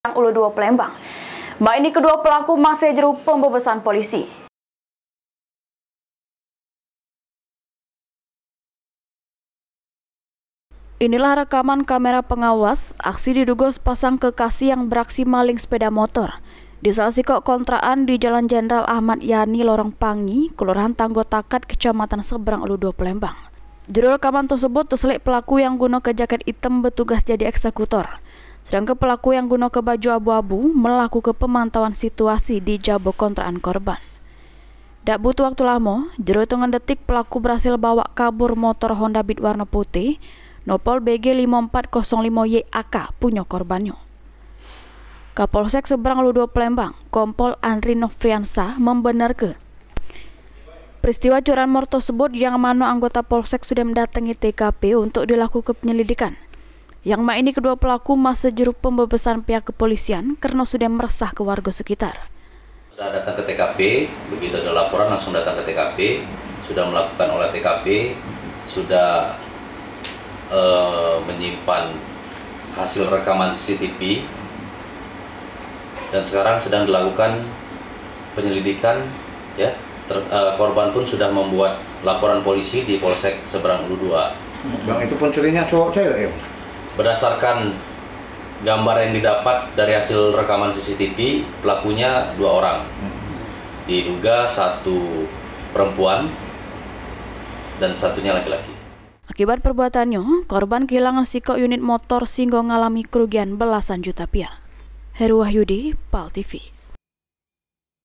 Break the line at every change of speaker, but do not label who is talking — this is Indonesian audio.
Ulu 2 Palembang. Mbak ini kedua pelaku masih jeru pembebasan polisi. Inilah rekaman kamera pengawas aksi diduga sepasang kekasih yang beraksi maling sepeda motor di salah sikok kontrakan di Jalan Jenderal Ahmad Yani, Lorong Pangi, Kelurahan Tanggotakat, Kecamatan Seberang, Ulu 2 Palembang. Judul rekaman tersebut terselit pelaku yang guna ke jaket hitam bertugas jadi eksekutor, sedangkan pelaku yang guna ke baju abu-abu melakukan pemantauan situasi di jabo kontrakan korban. Tak butuh waktu lama, jero hitungan detik pelaku berhasil bawa kabur motor Honda Beat warna putih Nopol BG 5405YAK punya korbannya. Kapolsek Seberang Ulu 2 Palembang, Kompol Andri Nofriansa membenarkan peristiwa curian motor tersebut yang mana anggota Polsek sudah mendatangi TKP untuk dilakukan penyelidikan. Yang ini kedua pelaku masih jeru pembebasan pihak kepolisian karena sudah meresah ke warga sekitar.
Sudah datang ke TKP, begitu ada laporan langsung datang ke TKP, sudah melakukan olah TKP, sudah menyimpan hasil rekaman CCTV, dan sekarang sedang dilakukan penyelidikan. Ya, korban pun sudah membuat laporan polisi di Polsek Seberang Ulu 2.
Bang, itu pencurinya cowok cewek ya?
Berdasarkan gambar yang didapat dari hasil rekaman CCTV, pelakunya 2 orang. Diduga 1 perempuan dan 1-nya laki-laki.
Akibat perbuatannya, korban kehilangan sikok unit motor sehingga mengalami kerugian belasan juta rupiah. Heru Wahyudi, PAL TV.